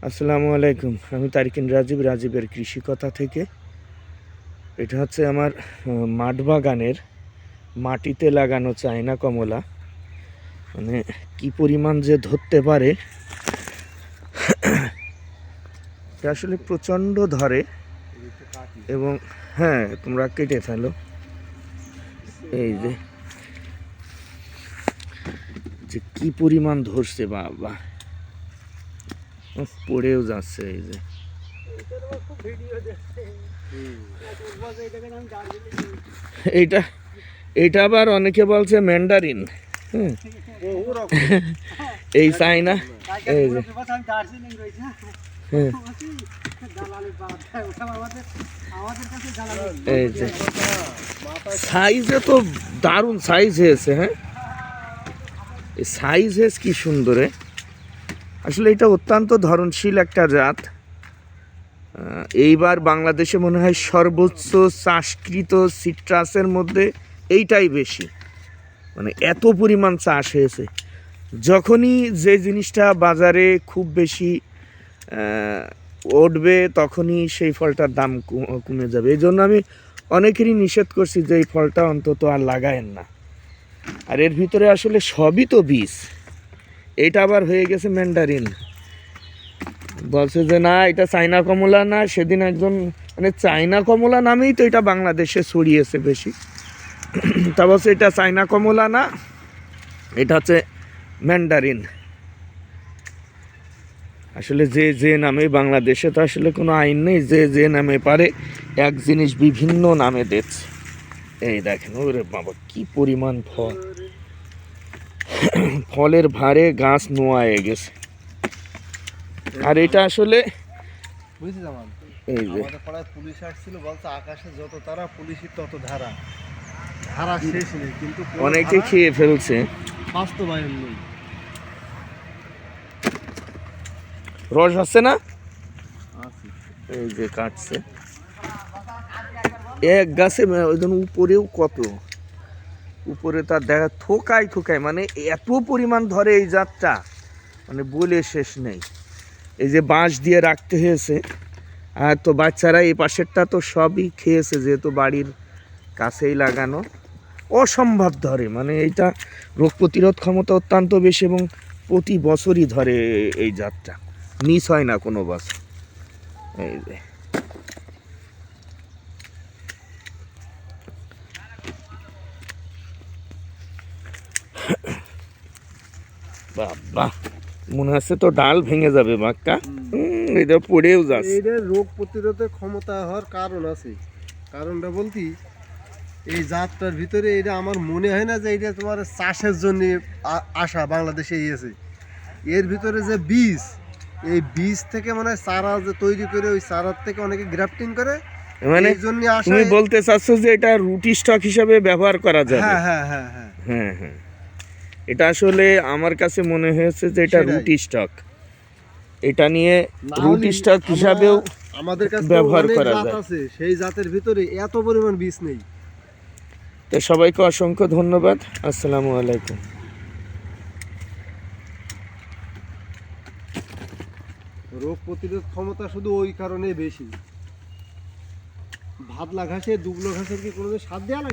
আসসালামু আলাইকুম। আমি তারিকিন রাজীবের কৃষি কথা থেকে। এটা হচ্ছে আমার মাঠ বাগানের মাটিতে লাগানো চায়না কমলা। মানে কি পরিমাণ যে ধরতে পারে, এটা আসলে প্রচণ্ড ধরে। এবং হ্যাঁ, তোমরা কেটে ফেলো। এই যে যে কি পরিমাণ ধরছে, বাবা পড়েও যাচ্ছে। এই যে এইটা এইটা আবার অনেকে বলছে ম্যান্ডারিন। এই চাইনা, এই যে এই যে সাইজে তো দারুণ সাইজ হয়েছে। হ্যাঁ, এই সাইজ হয়েছে কি সুন্দর। আসলে এটা অত্যন্ত ধরনশীল একটা জাত। এইবার বাংলাদেশে মনে হয় সর্বোচ্চ চাষকৃত সিট্রাসের মধ্যে এইটাই বেশি। মানে এত পরিমাণ চাষ হয়েছে। যখনই যে জিনিসটা বাজারে খুব বেশি উঠবে, তখনই সেই ফলটার দাম কমে যাবে। এই জন্য আমি অনেকেরই নিষেধ করছি যে এই ফলটা অন্তত আর লাগায়েন না। আর এর ভিতরে আসলে সবই তো বীজ। এটা আবার হয়ে গেছে ম্যান্ডারিন। বলছে যে না, এটা চায়না কমলা না। সেদিন একজন মানে চায়না কমলা নামেই তো এটা বাংলাদেশে ছড়িয়েছে বেশি। তা বলছে এটা চায়না কমলা না, এটা হচ্ছে ম্যান্ডারিন। আসলে যে যে নামে, বাংলাদেশে তো আসলে কোনো আইন নেই, যে যে নামে পারে এক জিনিস বিভিন্ন নামে দিচ্ছে। এই দেখেন, ওরে বাবা কি পরিমাণ ফল। ফলের ভারে গাছ নোয়ায়ে গেছে। আর এটা আসলে এই যে পুলিশ আসছিল, বলছে আকাশে যত তারা পুলিশের তত ধারা। ধারা শেষ নেই, কিন্তু অনেকে খেয়ে ফেলছে। বাস্তবায়ন নেই। রস হচ্ছে না, এই যে কাটছে এক গাছে। ওই জন্য উপরেও কত, উপরে তার দেখা থোকায় থোকায়, মানে এত পরিমাণ ধরে এই জাতটা, মানে বলে শেষ নেই। এই যে বাঁশ দিয়ে রাখতে হয়েছে। আর তো বাচ্চারা এই পাশেরটা তো সবই খেয়েছে, যেহেতু বাড়ির কাছেই লাগানো। অসম্ভব ধরে, মানে এইটা রোগ প্রতিরোধ ক্ষমতা অত্যন্ত বেশি এবং প্রতি বছরই ধরে এই জাতটা, মিস হয় না কোনো বছর। এই যে বাবা, মনে হচ্ছে তো ডাল ভেঙে যাবে বাক্কা। এটা পড়েও যাচ্ছে। এটা রোগ প্রতিরোধের ক্ষমতা হওয়ার কারণ আছে। কারণটা বলতে, এই জাতটার ভিতরে এটা আমার মনে হয় না যে এটা তোমার চাষের জন্য আসা বাংলাদেশে এসে। এর ভিতরে যে বীজ, এই বীজ থেকে মানে চারা যে তৈরি করে, ওই চারার থেকে অনেকে গ্রাফটিং করে। মানে তুমি বলতে চাচ্ছ যে এটা রুটি স্টক হিসাবে ব্যবহার করা যাবে? হ্যাঁ হ্যাঁ হ্যাঁ হ্যাঁ হ্যাঁ হ্যাঁ, এটা আসলে আমার কাছে মনে হয়েছে যে এটা রুটি স্টক। এটা নিয়ে রুটি স্টক হিসাবেও আমাদের কাছে ব্যবহার করা যায়। সেই জাতের ভিতরে এত পরিমাণ বীজ নেই। তো সবাইকে অসংখ্য ধন্যবাদ। আসসালামু আলাইকুম। রোগ প্রতিরোধ ক্ষমতা শুধু ওই কারণে বেশি। ভাতলা ঘাসে দুবলো ঘাসের কি কোনো স্বাদ দেওয়া লাগে?